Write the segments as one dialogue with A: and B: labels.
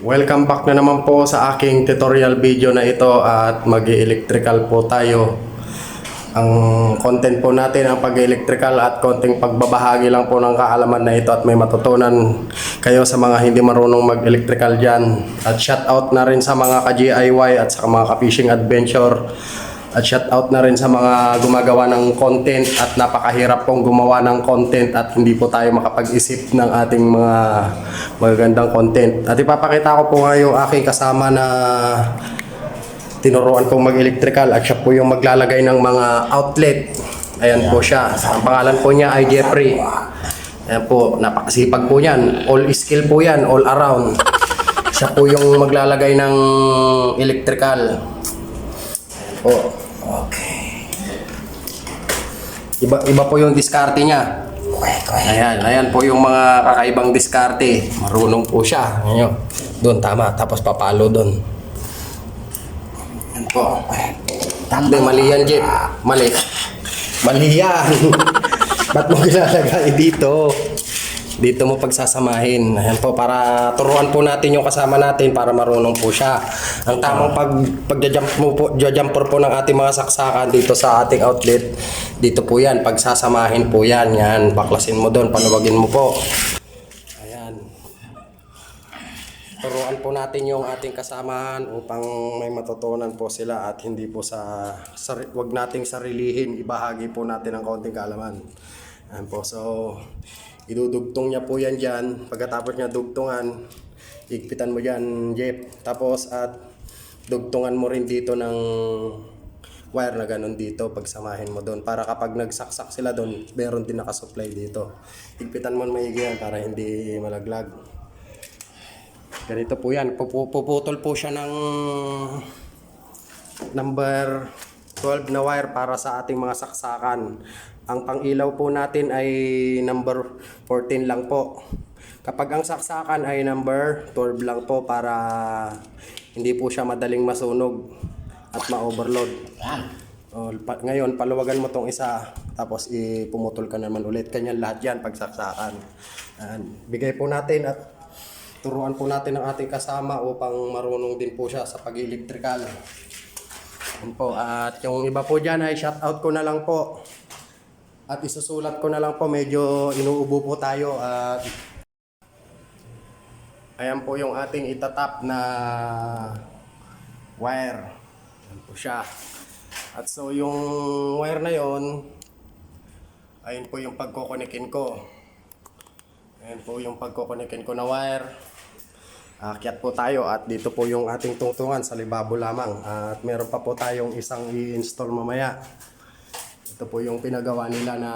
A: Welcome back na naman po sa aking tutorial video na ito at mag-electrical po tayo. Ang content po natin ang pag-electrical at konting pagbabahagi lang po ng kaalaman na ito at may matutunan kayo sa mga hindi marunong mag-electrical dyan. At shout out na rin sa mga ka-DIY at sa mga ka-fishing adventure. At shout out na rin sa mga gumagawa ng content at napakahirap pong gumawa ng content at hindi po tayo makapag-isip ng ating mga magagandang content. At ipapakita ko po ngayon aking kasama na tinuruan kong mag-electrical at siya po yung maglalagay ng mga outlet. Ayan po siya. Ang pangalan po niya ay Jeffrey. Ayan po, napakasipag po yan. All skill po yan, all around. Siya po yung maglalagay ng electrical. Ayan po.
B: Okay.
A: Iba po yung diskarte niya. Ayan po yung mga kakaibang diskarte. Marunong po siya. Ayan, doon tama, tapos papalo doon. Ayan po. Hindi, mali yan, Jeff. Mali. Mali yan. Ba't mo ginalagay dito? Dito mo pagsasamahin. Ayan po, para turuan po natin yung kasama natin para marunong po siya. Ang tamang pag-jumper po ng ating mga saksakan dito sa ating outlet, dito po yan, pagsasamahin po yan. Yan, baklasin mo doon, panuwagin mo po. Ayan. Turuan po natin yung ating kasamahan upang may matutunan po sila at hindi po wag nating sarilihin, ibahagi po natin ang kaunting kaalaman. Ayan po, so idudugtong niya po yan dyan. Pagkatapos niya dugtungan, higpitan mo dyan, Jeff. Tapos at dugtungan mo rin dito ng wire na ganun dito. Pagsamahin mo doon para kapag nagsaksak sila doon, meron din nakasupply dito. Higpitan mo maigi yan para hindi malaglag. Ganito po yan. Puputol po siya ng number 12 na wire para sa ating mga saksakan. Ang pang-ilaw po natin ay number 14 lang po. Kapag ang saksakan ay number 12 lang po para hindi po siya madaling masunog at ma-overload. Ngayon, paluwagan mo tong isa tapos ipumutol ka naman ulit. Kanyan lahat yan pag saksakan. Bigay po natin at turuan po natin ang ating kasama upang marunong din po siya sa pag-electrical. Po. At yung iba po dyan ay shout out ko na lang po. At isusulat ko na lang po, medyo inuubo po tayo. At ayan po yung ating itatap na wire. Ayan po siya. At so yung wire na yon, ayun po yung pagkokonikin ko. Ayan po yung pagkokonikin ko na wire. Akyat po tayo at dito po yung ating tungtungan sa libabo lamang. At meron pa po tayong isang i-install mamaya. Ito po yung pinagawa nila na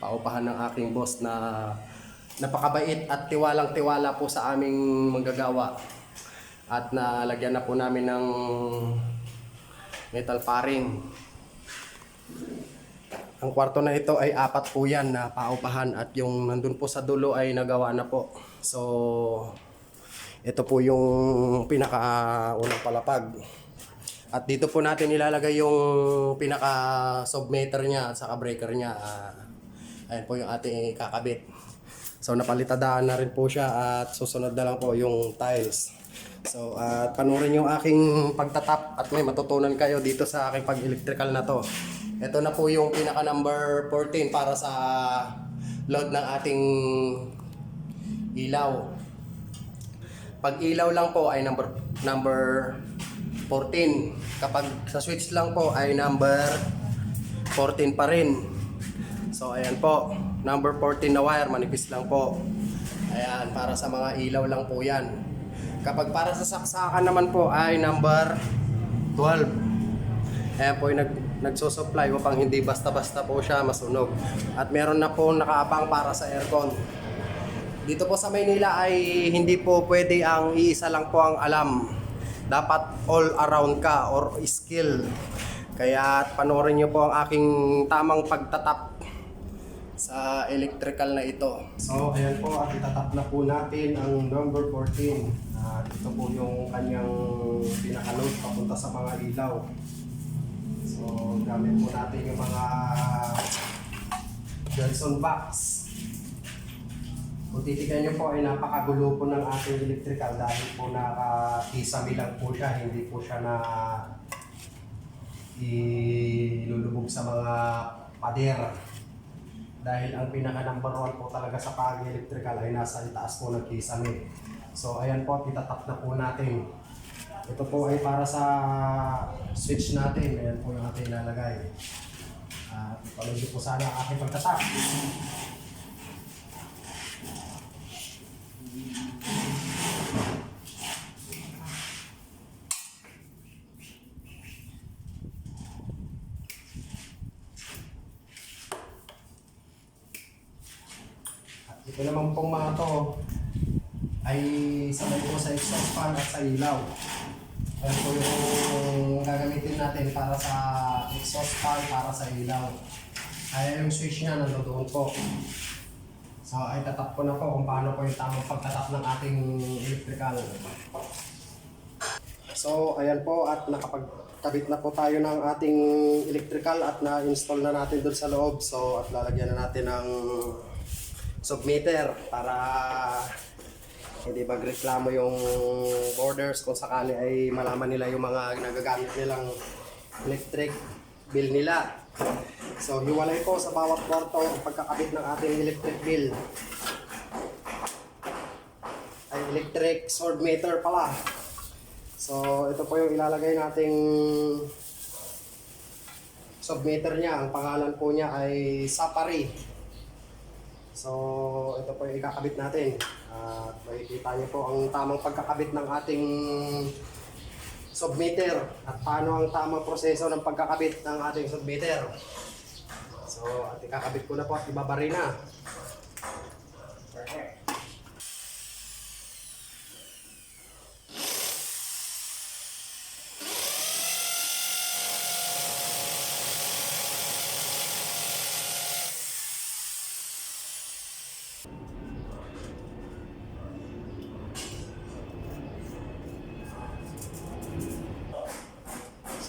A: paupahan ng aking boss na napakabait at tiwalang-tiwala po sa aming manggagawa. At nalagyan na po namin ng metal paring. Ang kwarto na ito ay 4 po yan na paupahan at yung nandun po sa dulo ay nagawa na po. So ito po yung pinaka-unang palapag. At dito po natin ilalagay yung pinaka-submeter niya at saka breaker niya. Ayan po yung ating kakabit. So napalitadaan na rin po siya at susunod na lang po yung tiles. So at panoorin yung aking pagtatap at may matutunan kayo dito sa aking pag-electrical na to. Ito na po yung pinaka-number 14 para sa load ng ating ilaw. Pag ilaw lang po ay number 14. Kapag sa switch lang po ay number 14 pa rin. So ayan po, number 14 na wire, manipis lang po. Ayan, para sa mga ilaw lang po yan. Kapag para sa saksakan naman po ay number 12. Ayan po yung nagsusupply upang hindi basta-basta po siya masunog. At meron na po nakaabang para sa aircon. Dito po sa Maynila ay hindi po pwede ang iisa lang po ang alam. Dapat all around ka or skill. Kaya panoorin nyo po ang aking tamang pagtatap sa electrical na ito. So ayan po, at itatap na po natin ang number 14. Ito po yung kanyang pinaka-load papunta sa mga ilaw. So gamit po natin yung mga Johnson box. Kung titignan nyo po ay napakagulo po ng ating electrical dahil po naka-kisame lang po siya, hindi po siya na ilulubog sa mga pader. Dahil ang pinaka number 1 po talaga sa pag-electrical ay nasa itaas po ng kisame. So ayan po, itatap na po natin. Ito po ay para sa switch natin. Ayan po yung ating ilalagay. Ipalagay po sana ang aking pagtatap. At ito naman pong mga to ay sabay po sa exhaust fan at sa ilaw. Ayan po yung gagamitin natin para sa exhaust fan, para sa ilaw. Ay yung switch niya nandoon po. So ay tatap ko na po kung paano po yung tamang pagtatap ng ating electrical. So ayan po at nakapagkabit na po tayo ng ating electrical at na-install na natin doon sa loob. So at lalagyan na natin ng submeter para hindi magreklamo yung borders kung sakali ay malaman nila yung mga nagagamit nilang electric bill nila. So hiwalay po sa bawat kwarto ang pagkakabit ng ating electric bill. Ay electric sword meter pala. So ito po yung ilalagay nating submeter niya. Ang pangalan po niya ay Sapari. So ito po yung ikakabit natin. At makikita niyo po ang tamang pagkakabit ng ating submeter at paano ang tamang proseso ng pagkakabit ng ating submeter. So at ikakabit ko na po at ibabari na. Perfect.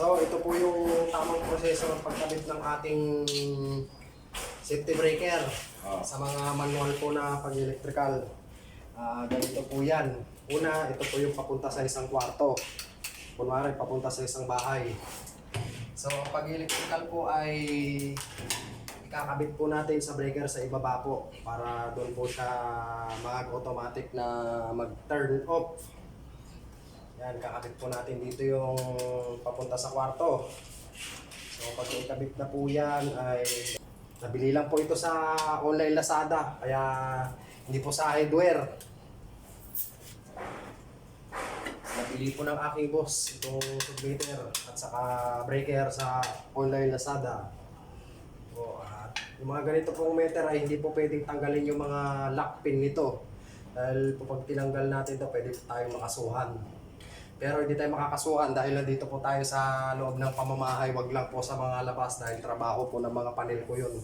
A: So ito po yung tamang proseso ng pagkabit ng ating safety breaker sa mga manual po na pag-electrical. Ganito po yan. Una, ito po yung papunta sa isang kwarto. Kunwari, papunta sa isang bahay. So pag-electrical po ay ikakabit po natin sa breaker sa ibaba po para doon po siya mag-automatic na mag-turn off. Yan, kakabit po natin dito yung papunta sa kwarto. So pag ikabit na po yan ay nabili lang po ito sa online Lazada kaya hindi po sa hardware. Nabili po ng aking boss itong submeter at saka breaker sa online Lazada. So, at yung mga ganito pong meter ay hindi po pwedeng tanggalin yung mga lock pin nito. Dahil po pag tinanggal natin ito pwede po tayong makasuhan. Pero hindi tayo makakasuhan dahil nandito po tayo sa loob ng pamamahay, wag lang po sa mga labas dahil trabaho po ng mga panel ko yun.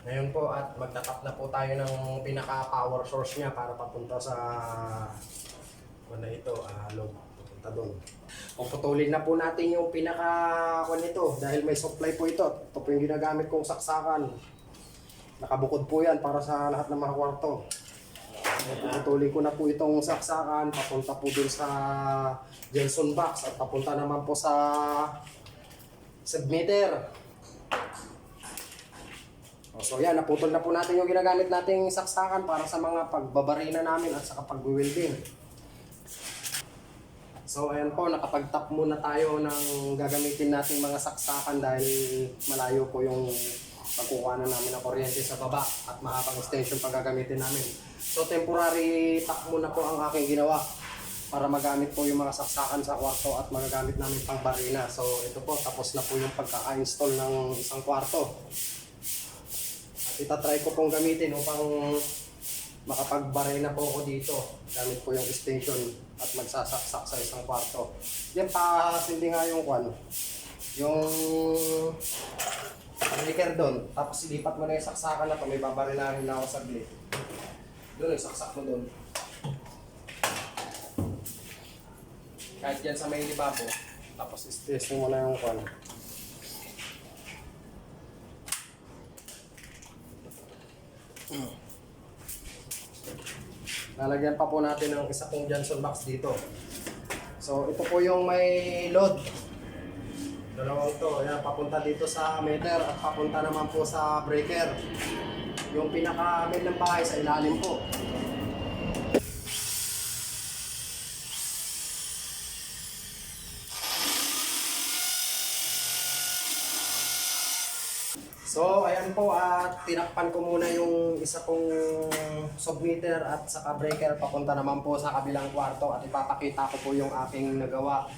A: Ngayon po at magtatap na po tayo ng pinaka power source niya para papunta sa ito, loob, papunta doon. Puputulin na po natin yung pinaka nito dahil may supply po ito. Ito po yung ginagamit kong saksakan. Nakabukod po yan para sa lahat ng mga kwarto. Puputulin ko na po itong saksakan, papunta po dun sa Jenson box at papunta naman po sa submeter. So yan, naputol na po natin yung ginagamit nating saksakan para sa mga pagbabarina namin at sa pag-welding. So ayan po, nakapag-tap muna tayo ng gagamitin nating mga saksakan dahil malayo po yung pagkukuha na namin ng kuryente sa baba at mahabang extension pag gagamitin namin. So temporary tap muna po ang aking ginawa para magamit po yung mga saksakan sa kwarto at magagamit namin pang barina. So ito po, tapos na po yung pagkaka-install ng isang kwarto. At itatry ko pong gamitin upang makapagbarina po ako dito. Gamit po yung extension at magsasaksak sa isang kwarto. Yan, pakasindi nga yung yung breaker doon. Tapos ilipat mo na yung saksakan na ito. May babarinahin na ako saglit. Doon, saksak mo doon. Kahit yan sa may libabo. Tapos testing mo na yung lalagyan pa po natin ng isa pong Johnson box dito. So ito po yung may load. Dalawang to, ayan, papunta dito sa meter at papunta naman po sa breaker. Yung pinaka-main ng bahay sa ilalim po. So ayan po, at tinakpan ko muna yung isa pong submeter at saka breaker papunta naman po sa kabilang kwarto at ipapakita ko po yung aking nagawa.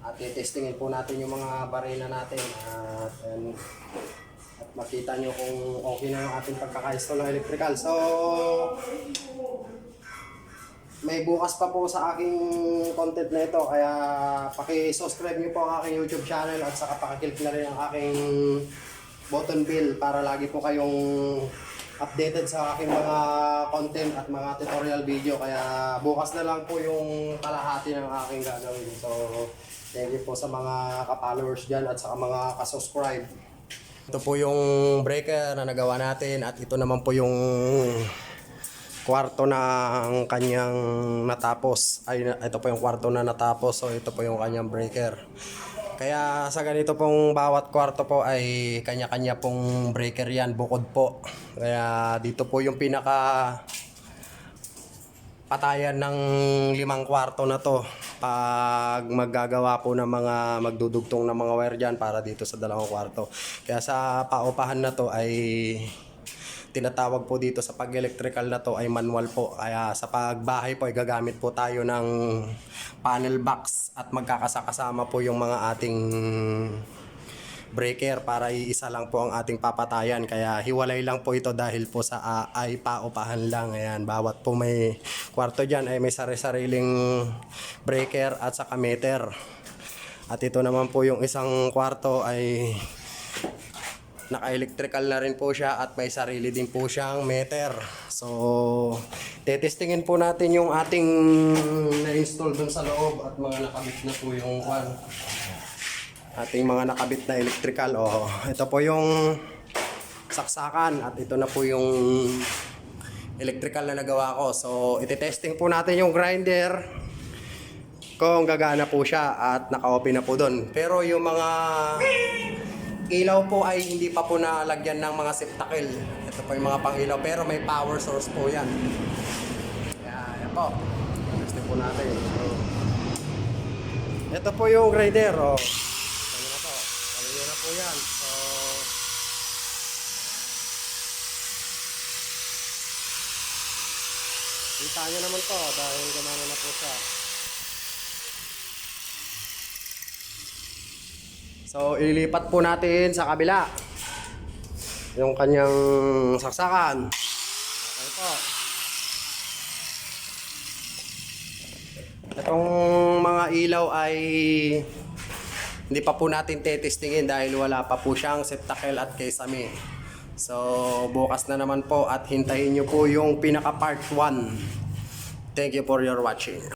A: At i-testingin po natin yung mga barina natin at makita nyo kung okay na yung ating pagkaka-install ng electrical. So, may bukas pa po sa aking content na ito, kaya paki-subscribe nyo po ang aking YouTube channel at saka paki-click na rin ang aking button bell para lagi po kayong updated sa aking mga content at mga tutorial video. Kaya bukas na lang po yung kalahati ng aking gagawin. So, thank you po sa mga ka-followers dyan at sa mga ka-subscribe. Ito po yung breaker na nagawa natin at ito naman po yung kwarto na kanyang natapos. Ay, ito po yung kwarto na natapos. So ito po yung kanyang breaker. Kaya sa ganito pong bawat kwarto po ay kanya-kanya pong breaker yan, bukod po. Kaya dito po yung pinaka patayan ng 5 kwarto na to pag maggagawa po ng mga magdudugtong ng mga wire dyan para dito sa 2 kwarto. Kaya sa paupahan na to ay tinatawag po dito sa pag-electrical na to ay manual po. Kaya sa pagbahay po ay gagamit po tayo ng panel box at magkakasakasama po yung mga ating breaker para iisa lang po ang ating papatayan. Kaya hiwalay lang po ito dahil po sa ay paupahan lang. Ayan, bawat po may kwarto dyan ay may sari-sariling breaker at saka meter. At ito naman po yung isang kwarto ay naka-electrical na rin po siya at may sarili din po siyang meter. So, tetestingin po natin yung ating na-install dun sa loob at mga nakabit na po yung ating mga nakabit na electrical. Oh, ito po yung saksakan at ito na po yung electrical na nagawa ko. So, iti-testing po natin yung grinder kung gagana po siya at naka-open na po dun. Pero yung mga ilaw po ay hindi pa po nalagyan ng mga septakil. Ito po yung mga pang-ilaw pero may power source po yan. Yan po. Testing po natin. So, ito po yung grinder. Oh. Ano na po? Ano na po yan. So, kita nyo naman to dahil gumana na po siya. So, ililipat po natin sa kabila yung kanyang saksakan. Okay po. Itong mga ilaw ay hindi pa po natin tetestingin dahil wala pa po siyang septakil at kesame. So, bukas na naman po at hintayin nyo po yung pinaka part 1. Thank you for your watching.